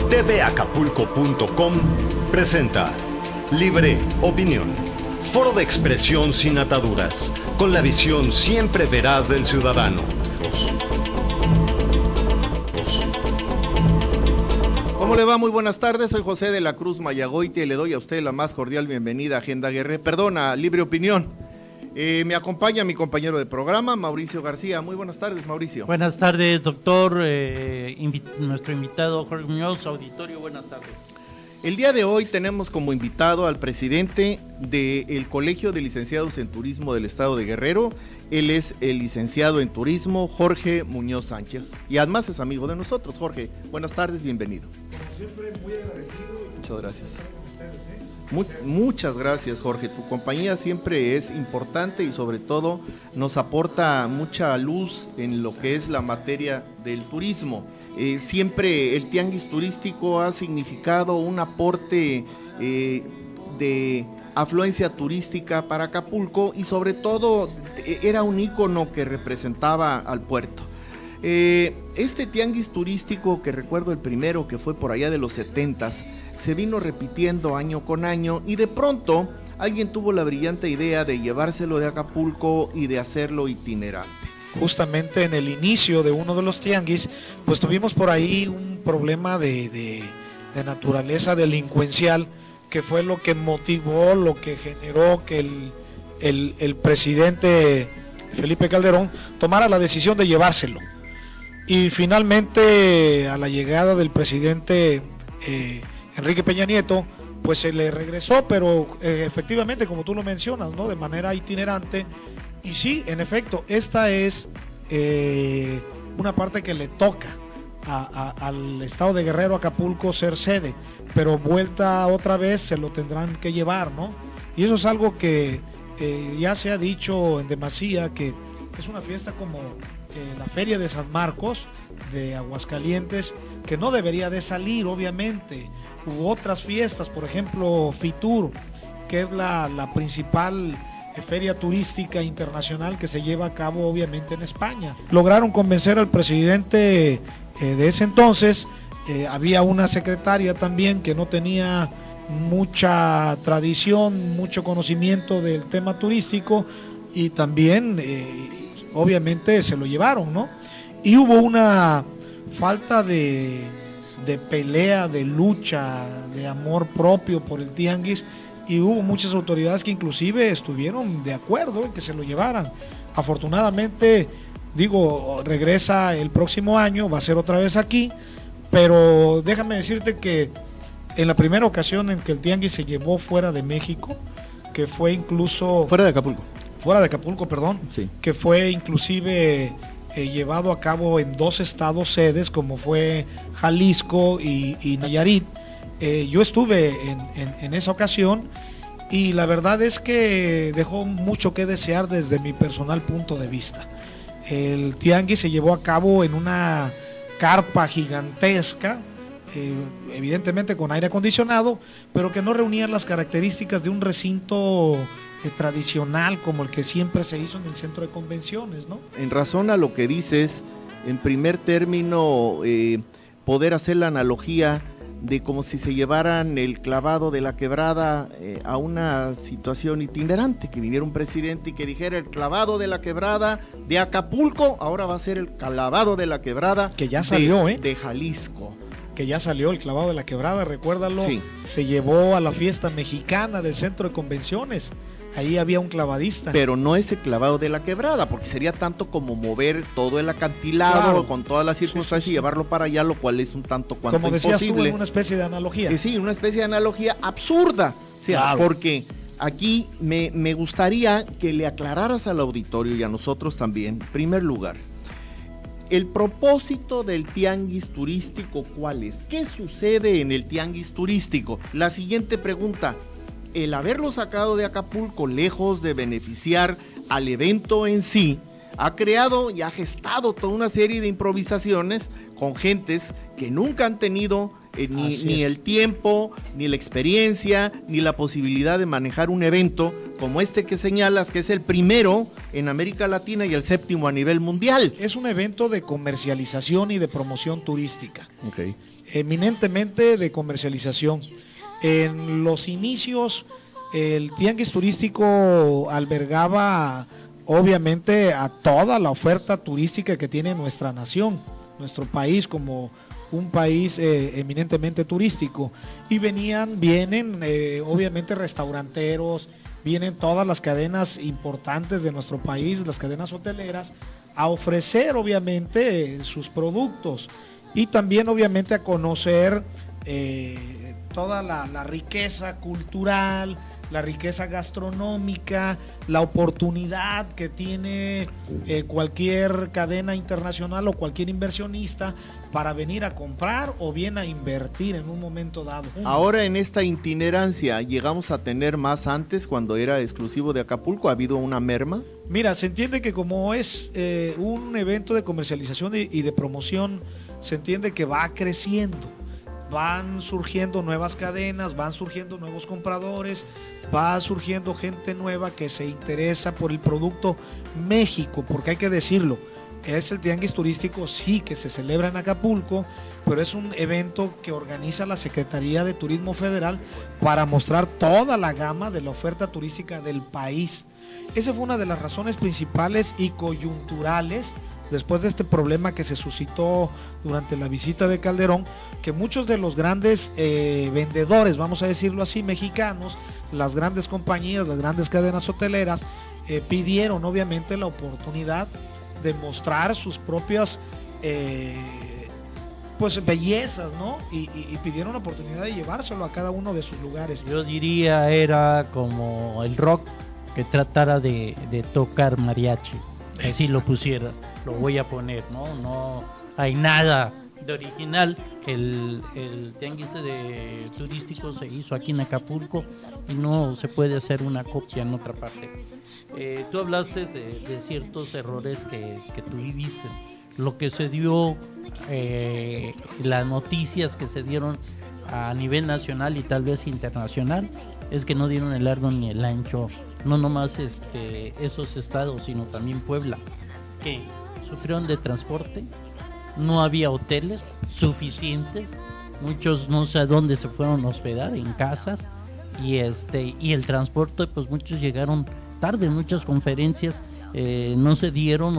tvacapulco.com presenta Libre Opinión, foro de expresión sin ataduras, con la visión siempre veraz del ciudadano. ¿Cómo le va? Muy buenas tardes, soy José de la Cruz Mayagoiti y le doy a usted la más cordial bienvenida a Agenda Guerrera, a Libre Opinión. Me acompaña mi compañero de programa, Mauricio García. Muy buenas tardes, Mauricio. Buenas tardes, doctor. Nuestro invitado Jorge Muñoz, auditorio, buenas tardes. El día de hoy tenemos como invitado al presidente del Colegio de Licenciados en Turismo del Estado de Guerrero. Él es el licenciado en Turismo Jorge Muñoz Sánchez y además es amigo de nosotros. Jorge, buenas tardes, bienvenido. Como siempre, muy agradecido. Muchas gracias. Muchas gracias, Jorge. Tu compañía siempre es importante y sobre todo nos aporta mucha luz en lo que es la materia del turismo. Siempre el tianguis turístico ha significado un aporte de afluencia turística para Acapulco y sobre todo era un ícono que representaba al puerto. Este tianguis turístico, que recuerdo el primero que fue por allá de los 70s, se vino repitiendo año con año y de pronto alguien tuvo la brillante idea de llevárselo de Acapulco y de hacerlo itinerante. Justamente en el inicio de uno de los tianguis, pues tuvimos por ahí un problema de naturaleza delincuencial, que fue lo que motivó, lo que generó que el presidente Felipe Calderón tomara la decisión de llevárselo. Y finalmente, a la llegada del presidente Enrique Peña Nieto, pues se le regresó, pero efectivamente, como tú lo mencionas, ¿no?, de manera itinerante. Y sí, en efecto, esta es una parte que le toca al estado de Guerrero, Acapulco, ser sede, pero vuelta otra vez se lo tendrán que llevar, ¿no? Y eso es algo que ya se ha dicho en demasía, que es una fiesta como la Feria de San Marcos de Aguascalientes, que no debería de salir, obviamente. Hubo otras fiestas, por ejemplo, Fitur, que es la principal feria turística internacional que se lleva a cabo obviamente en España. Lograron convencer al presidente de ese entonces. Había una secretaria también que no tenía mucha tradición, mucho conocimiento del tema turístico y también obviamente se lo llevaron, ¿no? Y hubo una falta de pelea, de lucha, de amor propio por el tianguis, y hubo muchas autoridades que inclusive estuvieron de acuerdo en que se lo llevaran. Afortunadamente, regresa el próximo año, va a ser otra vez aquí, pero déjame decirte que en la primera ocasión en que el tianguis se llevó fuera de México, que fue incluso... Fuera de Acapulco, perdón. Sí. Que fue inclusive llevado a cabo en 2 estados sedes, como fue Jalisco y Nayarit. Yo estuve en esa ocasión y la verdad es que dejó mucho que desear desde mi personal punto de vista. El tianguis se llevó a cabo en una carpa gigantesca, evidentemente con aire acondicionado, pero que no reunía las características de un recinto tradicional como el que siempre se hizo en el centro de convenciones, ¿no? En razón a lo que dices, en primer término, poder hacer la analogía de como si se llevaran el clavado de la quebrada a una situación itinerante, que viniera un presidente y que dijera: el clavado de la quebrada de Acapulco ahora va a ser el clavado de la quebrada, que ya salió, de Jalisco. Que ya salió el clavado de la quebrada, recuérdalo. Sí. Se llevó a la fiesta mexicana del centro de convenciones. Ahí había un clavadista. Pero no ese clavado de la quebrada, porque sería tanto como mover todo el acantilado, claro, con todas las circunstancias, y llevarlo para allá, lo cual es un tanto cuanto como decías imposible. Tú, en una especie de analogía. Sí, una especie de analogía absurda. O sea, claro, porque aquí me gustaría que le aclararas al auditorio y a nosotros también, en primer lugar, el propósito del tianguis turístico, ¿cuál es? ¿Qué sucede en el tianguis turístico? La siguiente pregunta: el haberlo sacado de Acapulco, lejos de beneficiar al evento en sí, ha creado y ha gestado toda una serie de improvisaciones con gentes que nunca han tenido ni el tiempo, ni la experiencia, ni la posibilidad de manejar un evento como este que señalas, que es el primero en América Latina y el 7º a nivel mundial. Es un evento de comercialización y de promoción turística. Okay. Eminentemente de comercialización. En los inicios, el tianguis turístico albergaba obviamente a toda la oferta turística que tiene nuestra nación, nuestro país como un país eminentemente turístico, y vienen obviamente restauranteros, vienen todas las cadenas importantes de nuestro país, las cadenas hoteleras, a ofrecer obviamente sus productos y también obviamente a conocer toda la riqueza cultural, la riqueza gastronómica, la oportunidad que tiene cualquier cadena internacional o cualquier inversionista para venir a comprar o bien a invertir en un momento dado. Ahora en esta itinerancia, ¿llegamos a tener más antes cuando era exclusivo de Acapulco? ¿Ha habido una merma? Mira, se entiende que como es un evento de comercialización y de promoción, se entiende que va creciendo. Van surgiendo nuevas cadenas, van surgiendo nuevos compradores, va surgiendo gente nueva que se interesa por el producto México, porque hay que decirlo, es el tianguis turístico, sí, que se celebra en Acapulco, pero es un evento que organiza la Secretaría de Turismo Federal para mostrar toda la gama de la oferta turística del país. Esa fue una de las razones principales y coyunturales después de este problema que se suscitó durante la visita de Calderón, que muchos de los grandes vendedores, vamos a decirlo así, mexicanos, las grandes compañías, las grandes cadenas hoteleras, pidieron obviamente la oportunidad de mostrar sus propias pues bellezas, ¿no? Y pidieron la oportunidad de llevárselo a cada uno de sus lugares. Yo diría era como el rock que tratara de tocar mariachi, así lo pusiera, lo voy a poner, no hay nada de original. El tianguis turístico se hizo aquí en Acapulco y no se puede hacer una copia en otra parte. Tú hablaste de ciertos errores que tú viviste. Lo que se dio, las noticias que se dieron a nivel nacional y tal vez internacional, es que no dieron el largo ni el ancho, no nomás esos estados, sino también Puebla, que sufrieron de transporte, no había hoteles suficientes, muchos no sé a dónde se fueron a hospedar, en casas, y el transporte, pues muchos llegaron tarde, muchas conferencias no se dieron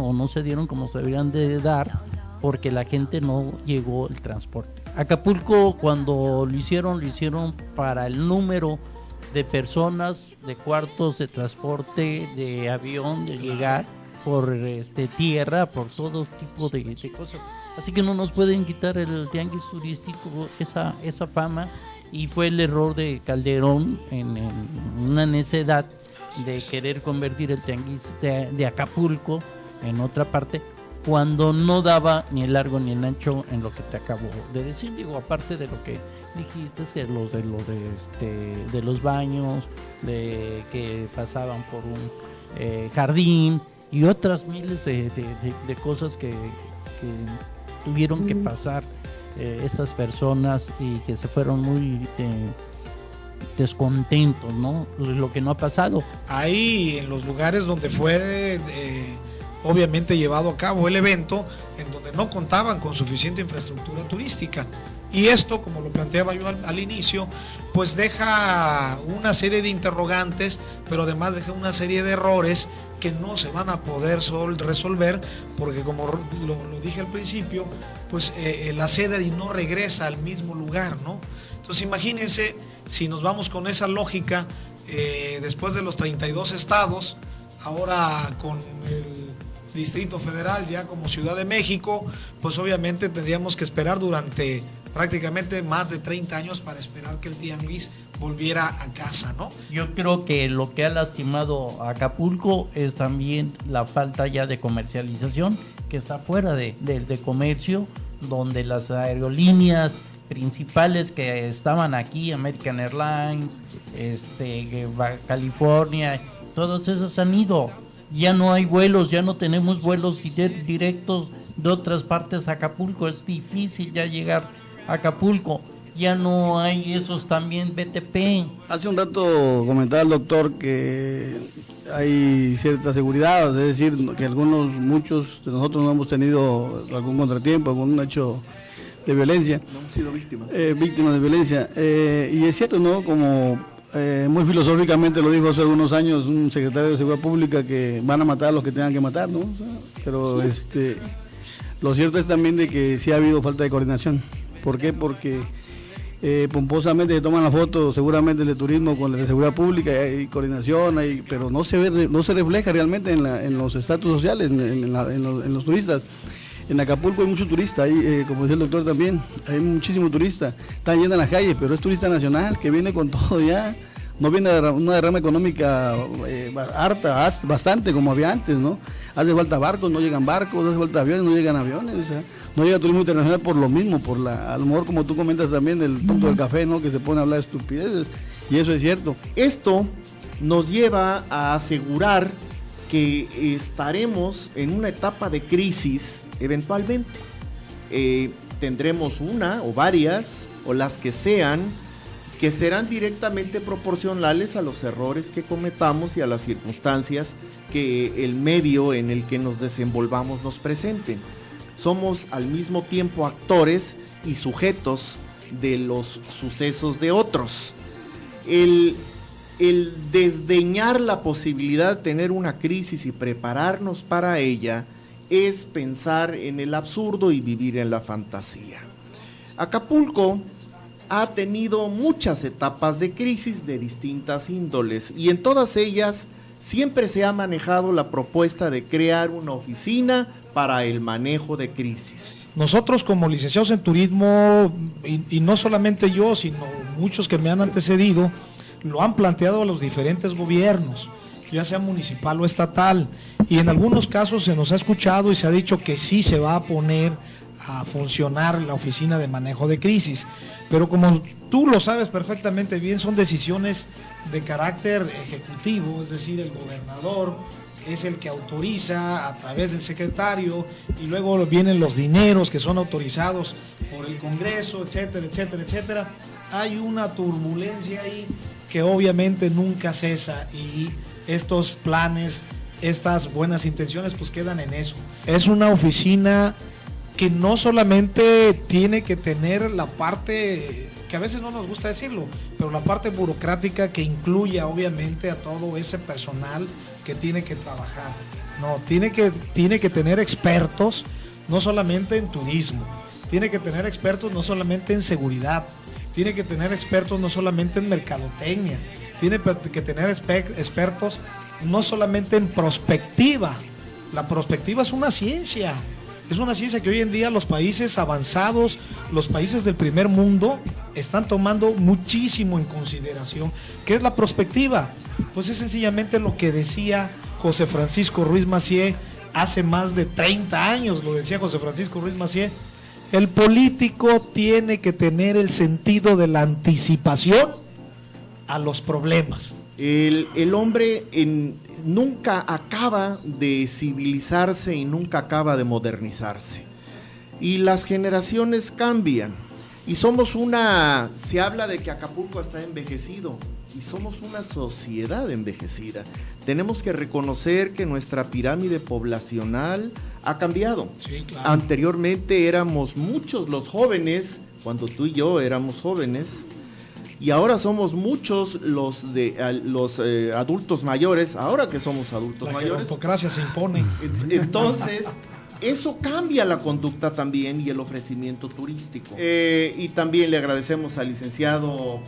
como se deberían de dar, porque la gente no llegó el transporte. Acapulco, cuando lo hicieron para el número de personas, de cuartos, de transporte, de avión, de llegar por tierra, por todo tipo de cosas. Así que no nos pueden quitar el tianguis turístico esa fama, y fue el error de Calderón en una necedad de querer convertir el tianguis de Acapulco en otra parte, cuando no daba ni el largo ni el ancho en lo que te acabo de decir. Digo, aparte de lo que dijiste, es que de los baños, de que pasaban por un jardín y otras miles de cosas que tuvieron que pasar estas personas, y que se fueron muy descontentos, ¿no? Lo que no ha pasado. Ahí en los lugares donde fue obviamente llevado a cabo el evento, en donde no contaban con suficiente infraestructura turística. Y esto, como lo planteaba yo al inicio, pues deja una serie de interrogantes, pero además deja una serie de errores que no se van a poder resolver, porque como lo dije al principio, pues la sede no regresa al mismo lugar, ¿no? Entonces imagínense, si nos vamos con esa lógica, después de los 32 estados, ahora con el Distrito Federal ya como Ciudad de México, pues obviamente tendríamos que esperar durante prácticamente más de 30 años para esperar que el tianguis volviera a casa, ¿no? Yo creo que lo que ha lastimado a Acapulco es también la falta ya de comercialización, que está fuera de comercio, donde las aerolíneas principales que estaban aquí, American Airlines, California, todos esos han ido. ya no hay vuelos, ya no tenemos vuelos directos de otras partes a Acapulco, es difícil ya llegar a Acapulco, ya no hay esos también BTP. Hace un rato comentaba el doctor que hay cierta seguridad, es decir, que muchos de nosotros no hemos tenido algún contratiempo, algún hecho de violencia. No hemos sido víctimas. Víctimas de violencia. Y es cierto, ¿no? Como muy filosóficamente lo dijo hace algunos años un secretario de Seguridad Pública, que van a matar a los que tengan que matar, ¿no? O sea, pero lo cierto es también de que sí ha habido falta de coordinación. ¿Por qué? Porque pomposamente se toman la foto seguramente el de turismo con el de seguridad pública, hay coordinación, pero no se refleja realmente en los estatus sociales, en los turistas. En Acapulco hay mucho turista, como decía el doctor también, hay muchísimo turista, están llenas las calles, pero es turista nacional que viene con todo ya, no viene una derrama económica harta, bastante como había antes, ¿no? Hace falta barcos, no llegan barcos, hace falta aviones, no llegan aviones, o sea, no llega turismo internacional por lo mismo, a lo mejor como tú comentas también del punto del café, ¿no? Que se pone a hablar de estupideces, y eso es cierto. Esto nos lleva a asegurar que estaremos en una etapa de crisis eventualmente. Tendremos una o varias, o las que sean, que serán directamente proporcionales a los errores que cometamos y a las circunstancias que el medio en el que nos desenvolvamos nos presenten. Somos al mismo tiempo actores y sujetos de los sucesos de otros. El desdeñar la posibilidad de tener una crisis y prepararnos para ella es pensar en el absurdo y vivir en la fantasía. Acapulco ha tenido muchas etapas de crisis de distintas índoles y en todas ellas siempre se ha manejado la propuesta de crear una oficina para el manejo de crisis. Nosotros como licenciados en turismo, y no solamente yo, sino muchos que me han antecedido, lo han planteado a los diferentes gobiernos, ya sea municipal o estatal, y en algunos casos se nos ha escuchado y se ha dicho que sí se va a poner a funcionar la oficina de manejo de crisis, pero como tú lo sabes perfectamente bien, son decisiones de carácter ejecutivo, es decir, el gobernador es el que autoriza a través del secretario y luego vienen los dineros que son autorizados por el Congreso, etcétera, etcétera, etcétera. Hay una turbulencia ahí que obviamente nunca cesa y estos planes, estas buenas intenciones pues quedan en eso. Es una oficina que no solamente tiene que tener la parte, que a veces no nos gusta decirlo, pero la parte burocrática que incluya obviamente a todo ese personal que tiene que trabajar. No, tiene que tener expertos, no solamente en turismo, tiene que tener expertos no solamente en seguridad, tiene que tener expertos no solamente en mercadotecnia, tiene que tener expertos no solamente en prospectiva. La prospectiva es una ciencia que hoy en día los países avanzados, los países del primer mundo, están tomando muchísimo en consideración. ¿Qué es la prospectiva? Pues es sencillamente lo que decía José Francisco Ruiz Massieu hace más de 30 años, lo decía José Francisco Ruiz Massieu. El político tiene que tener el sentido de la anticipación a los problemas. El hombre nunca acaba de civilizarse y nunca acaba de modernizarse. Y las generaciones cambian. Y se habla de que Acapulco está envejecido. Y somos una sociedad envejecida. Tenemos que reconocer que nuestra pirámide poblacional ha cambiado. Sí, claro. Anteriormente éramos muchos los jóvenes, cuando tú y yo éramos jóvenes, y ahora somos muchos los adultos mayores, ahora que somos adultos mayores. La gerontocracia se impone. Entonces, eso cambia la conducta también y el ofrecimiento turístico. Y también le agradecemos al licenciado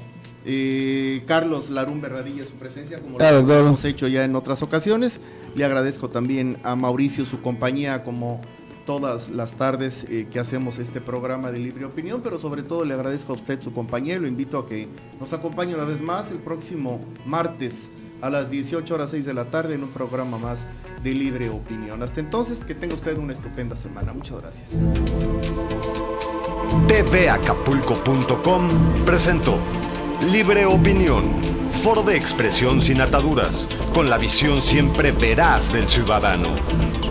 Carlos Larumbe Radilla su presencia, como lo hemos hecho ya en otras ocasiones. Le agradezco también a Mauricio su compañía, como todas las tardes que hacemos este programa de Libre Opinión, pero sobre todo le agradezco a usted su compañía y lo invito a que nos acompañe una vez más el próximo martes a las 18:06 de la tarde en un programa más de Libre Opinión. Hasta entonces, que tenga usted una estupenda semana. Muchas gracias. tvacapulco.com presentó Libre Opinión, Foro de expresión sin ataduras, con la visión siempre veraz del ciudadano.